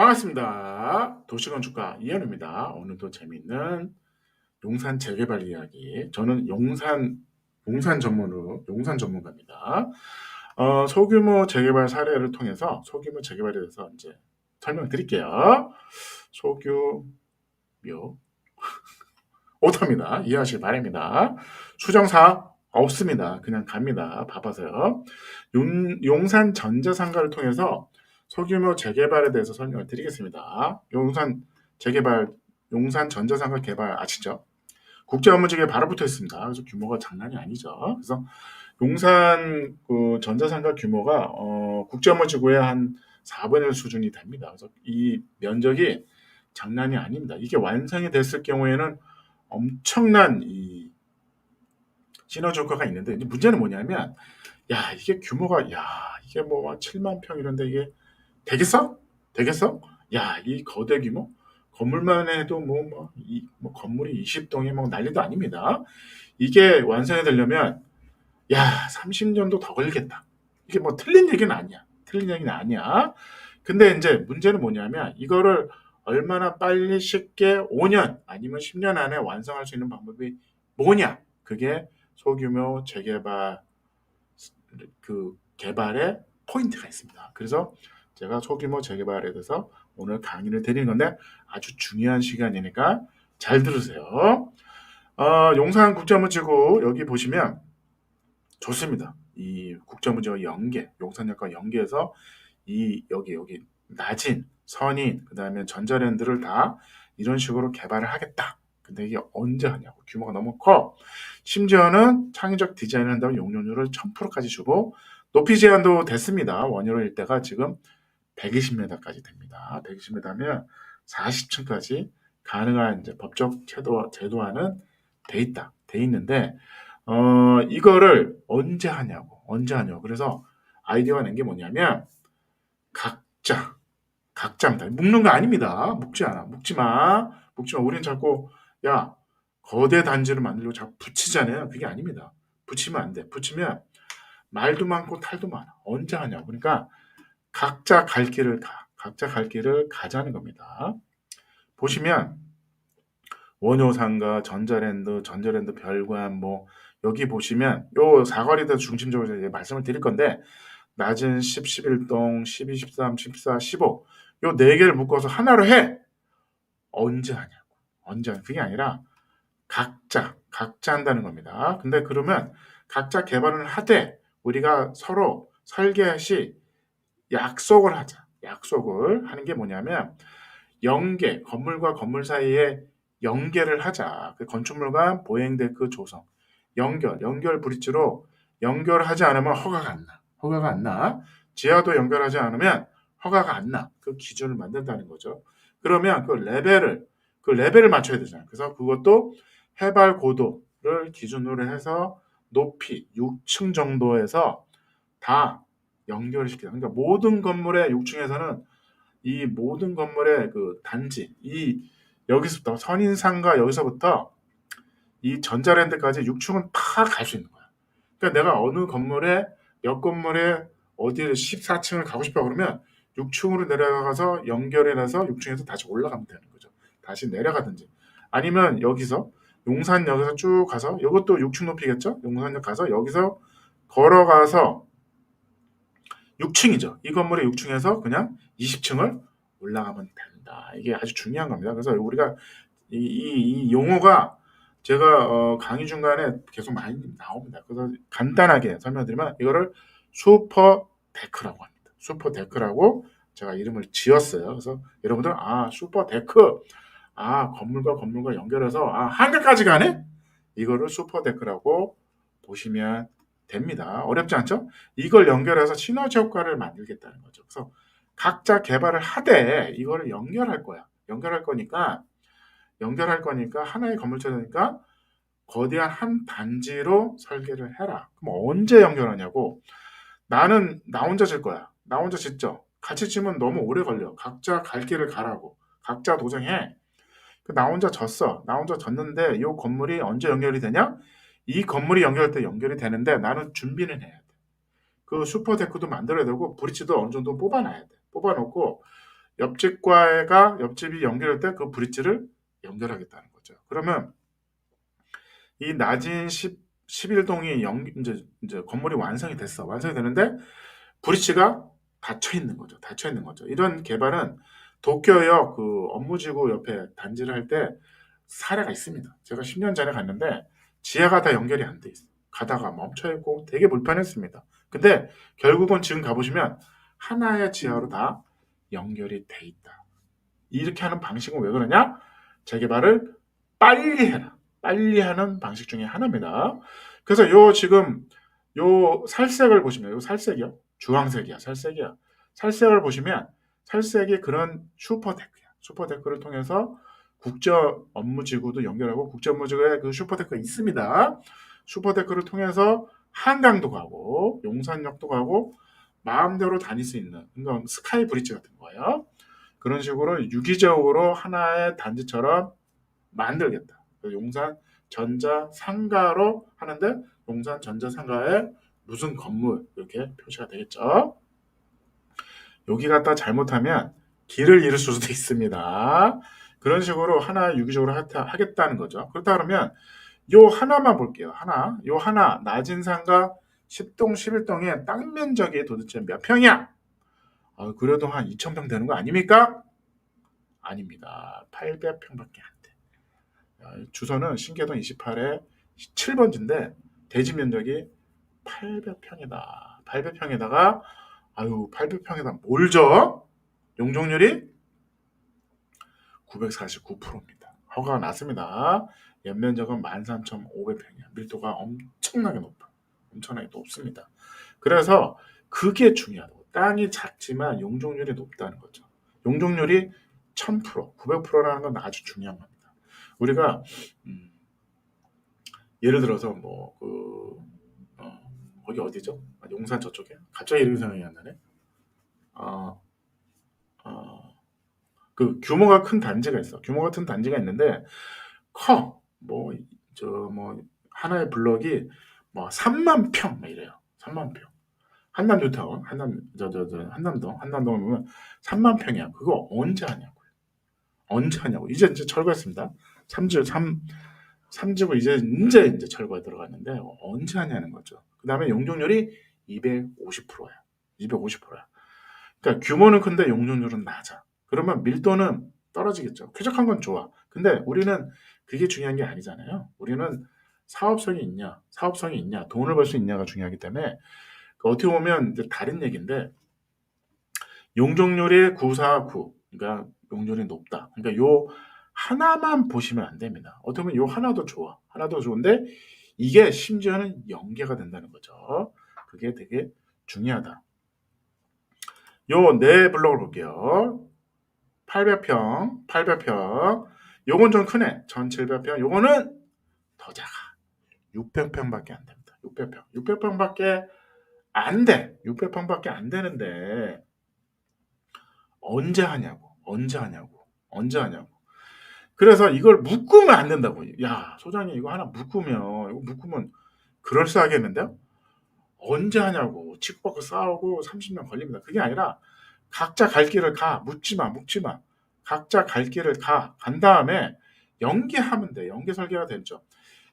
반갑습니다. 도시건축가 이현우입니다. 오늘도 재미있는 용산 재개발 이야기. 저는 용산 전문가입니다. 소규모 재개발 사례를 통해서 소규모 재개발에 대해서 이제 설명드릴게요. 소규모 오답니다. 이해하시기 바랍니다. 수정사 없습니다. 그냥 갑니다. 바빠서요. 용산 전자상가를 통해서 소규모 재개발에 대해서 설명을 드리겠습니다. 용산 전자상가 개발 아시죠? 국제 업무지구에 바로 붙어 있습니다. 그래서 규모가 장난이 아니죠. 그래서 용산 전자상가 규모가 국제 업무지구의 한 4분의 1 수준이 됩니다. 그래서 이 면적이 장난이 아닙니다. 이게 완성이 됐을 경우에는 엄청난 이 시너지 효과가 있는데, 이제 문제는 뭐냐면, 이게 규모가, 이게 뭐 7만 평 이런데 이게 되겠어? 되겠어? 이 거대 규모? 건물만 해도 건물이 20동이 뭐 난리도 아닙니다. 이게 완성이 되려면, 30년도 더 걸리겠다. 이게 뭐 틀린 얘기는 아니야. 틀린 얘기는 아니야. 근데 이제 문제는 뭐냐면, 이거를 얼마나 빨리 쉽게 5년 아니면 10년 안에 완성할 수 있는 방법이 뭐냐? 그게 소규모 재개발 개발의 포인트가 있습니다. 그래서 제가 소규모 재개발에 대해서 오늘 강의를 드리는 건데 아주 중요한 시간이니까 잘 들으세요. 용산 국제업무지구 여기 보시면 좋습니다. 이 국제업무지구 연계, 용산역과 연계해서 여기 낮은 선인, 그다음에 전자랜드를 다 이런 식으로 개발을 하겠다. 근데 이게 언제 하냐고. 규모가 너무 커. 심지어는 창의적 디자인을 한다면 용적률을 1000%까지 주고 높이 제한도 됐습니다. 원효로 일대가 지금 120m까지 됩니다. 120m면 40층까지 가능한 이제 법적 제도화는 돼 있는데 이거를 언제 하냐고. 그래서 아이디어가 낸 게 뭐냐면 각자입니다. 묶는 거 아닙니다. 묶지 마. 우리는 자꾸 거대 단지를 만들려고 자꾸 붙이잖아요. 그게 아닙니다. 붙이면 안 돼. 붙이면 말도 많고 탈도 많아. 언제 하냐고. 그러니까 각자 갈 길을 가자는 겁니다. 보시면 원효상가, 전자랜드 별관 여기 보시면 요 사거리에서 중심적으로 이제 말씀을 드릴 건데 낮은 10, 11동, 12, 13, 14, 15 요 네 개를 묶어서 하나로 해. 언제 하냐고. 그게 아니라 각자 한다는 겁니다. 근데 그러면 각자 개발을 하되 우리가 서로 설계 시 약속을 하자. 약속을 하는 게 뭐냐면 건물과 건물 사이에 연계를 하자. 그 건축물과 보행데크 조성, 연결 브릿지로 연결하지 않으면 허가가 안 나. 지하도 연결하지 않으면 허가가 안 나. 그 기준을 만든다는 거죠. 그러면 그 레벨을 맞춰야 되잖아요. 그래서 그것도 해발 고도를 기준으로 해서 높이 6층 정도에서 다 연결을 시켜요. 그러니까 모든 건물의 6층에서는 이 모든 건물의 그 단지, 여기서부터 선인상가 여기서부터 이 전자랜드까지 6층은 다 갈 수 있는 거야. 그러니까 내가 어느 건물에 몇 건물에 어디를 14층을 가고 싶어 그러면 6층으로 내려가서 연결해놔서 6층에서 다시 올라가면 되는 거죠. 다시 내려가든지 아니면 여기서 용산역에서 쭉 가서 이것도 6층 높이겠죠. 용산역 가서 여기서 걸어가서 6층이죠. 이 건물의 6층에서 그냥 20층을 올라가면 된다. 이게 아주 중요한 겁니다. 그래서 우리가 이 용어가 제가 강의 중간에 계속 많이 나옵니다. 그래서 간단하게 설명드리면 이거를 슈퍼 데크라고 합니다. 슈퍼 데크라고 제가 이름을 지었어요. 그래서 여러분들 슈퍼 데크 건물과 연결해서 한가까지 가네? 이거를 슈퍼 데크라고 보시면 됩니다. 어렵지 않죠? 이걸 연결해서 시너지 효과를 만들겠다는 거죠. 그래서 각자 개발을 하되 이거를 연결할 거니까 하나의 건물체니까 거대한 한 단지로 설계를 해라. 그럼 언제 연결하냐고. 나는 나 혼자 질 거야. 나 혼자 짓죠. 같이 지면 너무 오래 걸려. 각자 갈 길을 가라고. 각자 도생해. 나 혼자 졌어. 나 혼자 졌는데 이 건물이 언제 연결이 되냐? 이 건물이 연결할 때 연결이 되는데 나는 준비는 해야 돼. 그 슈퍼데크도 만들어야 되고 브릿지도 어느 정도 뽑아놔야 돼. 뽑아놓고 옆집이 연결할 때 그 브릿지를 연결하겠다는 거죠. 그러면 이 낮은 11동이 이제 건물이 완성이 됐어. 완성이 되는데 브릿지가 닫혀 있는 거죠. 닫혀 있는 거죠. 이런 개발은 도쿄역 그 업무지구 옆에 단지를 할 때 사례가 있습니다. 제가 10년 전에 갔는데 지하가 다 연결이 안 돼 있어. 가다가 멈춰 있고 되게 불편했습니다. 근데 결국은 지금 가보시면 하나의 지하로 다 연결이 돼 있다. 이렇게 하는 방식은 왜 그러냐? 재개발을 빨리 해라. 빨리 하는 방식 중에 하나입니다. 그래서 지금 살색을 보시면, 살색이요. 주황색이야, 살색이야. 살색을 보시면, 살색이 그런 슈퍼테크야. 슈퍼테크를 통해서 국제 업무지구도 연결하고, 국제 업무지구에 그 슈퍼테크가 있습니다. 슈퍼테크를 통해서 한강도 가고, 용산역도 가고, 마음대로 다닐 수 있는, 그러니까 스카이 브릿지 같은 거예요. 그런 식으로 유기적으로 하나의 단지처럼 만들겠다. 용산 전자상가로 하는데 용산 전자상가에 무슨 건물 이렇게 표시가 되겠죠. 여기 갖다 잘못하면 길을 잃을 수도 있습니다. 그런 식으로 하나 유기적으로 하겠다는 거죠. 그렇다 그러면 요 하나만 볼게요. 요 하나 낮은 상가 10동 11동의 땅 면적이 도대체 몇 평이야? 그래도 한 2,000평 되는 거 아닙니까? 아닙니다. 800평밖에 안 돼. 주소는 신계동 28에 7번지인데 대지 면적이 800평이다. 800평에다가 800평에다 뭘 줘? 용적률이 949%입니다. 허가가 났습니다. 연면적은 13,500평이야. 밀도가 엄청나게 높아. 엄청나게 높습니다. 그래서 그게 중요하다고. 땅이 작지만 용적률이 높다는 거죠. 용적률이 1000%, 900%라는 건 아주 중요한 겁니다. 우리가 예를 들어서 거기 어디죠? 용산 저쪽에? 갑자기 이름이 생각이 안 나네. 그 규모가 큰 단지가 있어. 규모가 큰 단지가 있는데 커. 하나의 블럭이 3만 평 이래요. 3만 평. 한남뉴타운, 한남동 보면 3만 평이야. 그거 언제 하냐고요. 언제 하냐고. 이제 철거했습니다. 3지구 이제 철거에 들어갔는데 언제 하냐는 거죠. 그 다음에 용적률이 250%야. 250%야. 그러니까 규모는 큰데 용적률은 낮아. 그러면 밀도는 떨어지겠죠. 쾌적한 건 좋아. 근데 우리는 그게 중요한 게 아니잖아요. 우리는 사업성이 있냐, 돈을 벌 수 있냐가 중요하기 때문에 어떻게 보면 다른 얘기인데 용적률이 949, 그러니까 용적률이 높다. 그러니까 요 하나만 보시면 안 됩니다. 어떻게 보면 요 하나도 좋아. 하나도 좋은데 이게 심지어는 연계가 된다는 거죠. 그게 되게 중요하다. 요 네 블록을 볼게요. 800평. 요건 좀 크네. 1700평. 요거는 더 작아. 600평밖에 안 됩니다. 600평밖에 안 돼. 600평밖에 안 되는데 언제 하냐고. 그래서 이걸 묶으면 안 된다고. 야, 소장님 이거 하나 묶으면 그럴싸하겠는데요? 언제 하냐고. 치고받고 싸우고 30년 걸립니다. 그게 아니라 각자 갈 길을 가. 묻지 마. 각자 갈 길을 간 다음에 연계하면 돼. 연계 설계가 되죠.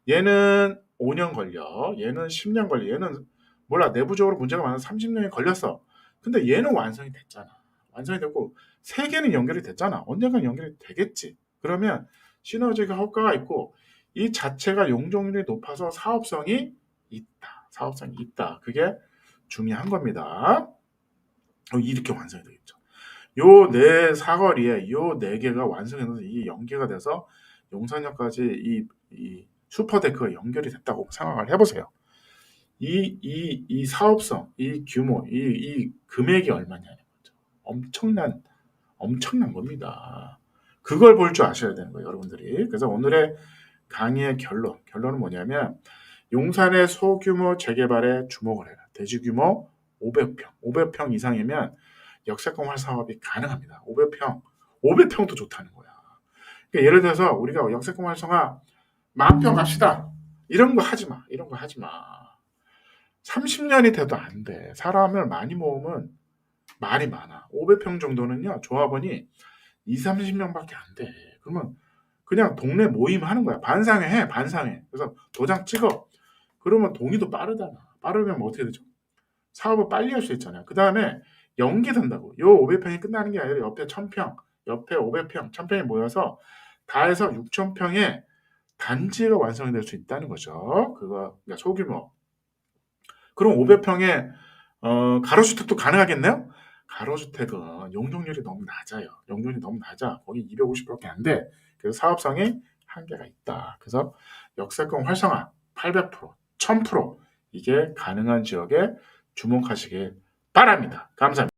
얘는 5년 걸려. 얘는 10년 걸려. 얘는 몰라. 내부적으로 문제가 많아서 30년이 걸렸어. 근데 얘는 완성이 됐잖아. 완성이 됐고 세 개는 연결이 됐잖아. 언젠간 연결이 되겠지. 그러면 시너지가 효과가 있고 이 자체가 용적률이 높아서 사업성이 있다. 그게 중요한 겁니다. 이렇게 완성이 되겠죠. 요 네 사거리에 요 네 개가 완성해서 이 연계가 돼서 용산역까지 이 슈퍼데크가 연결이 됐다고 생각을 해보세요. 이 사업성, 이 규모, 이 금액이 얼마냐는 거죠. 엄청난 겁니다. 그걸 볼 줄 아셔야 되는 거예요, 여러분들이. 그래서 오늘의 강의의 결론은 뭐냐면 용산의 소규모 재개발에 주목을 해라. 대지 규모 500평 이상이면 역세권 활사업이 가능합니다. 500평도 좋다는 거야. 그러니까 예를 들어서 우리가 역세권 활성화 10,000평 갑시다. 이런 거 하지 마. 30년이 돼도 안 돼. 사람을 많이 모으면 말이 많아. 500평 정도는요, 조합원이 2-30명밖에 안 돼. 그러면 그냥 동네 모임 하는 거야. 반상회 해, 반상회. 그래서 도장 찍어. 그러면 동의도 빠르잖아. 빠르면 뭐 어떻게 되죠? 사업을 빨리 할 수 있잖아요. 그 다음에 연계된다고. 요 500평이 끝나는 게 아니라 옆에 1000평, 옆에 500평, 1000평이 모여서 다 해서 6000평의 단지가 완성이 될 수 있다는 거죠. 그거 그러니까 소규모. 그럼 500평에 가로주택도 가능하겠네요? 가로주택은 용적률이 너무 낮아요. 용적률이 너무 낮아. 거기 250밖에 안 돼. 그래서 사업성에 한계가 있다. 그래서 역세권 활성화 800%, 1000% 이게 가능한 지역에 주목하시길 바랍니다. 감사합니다.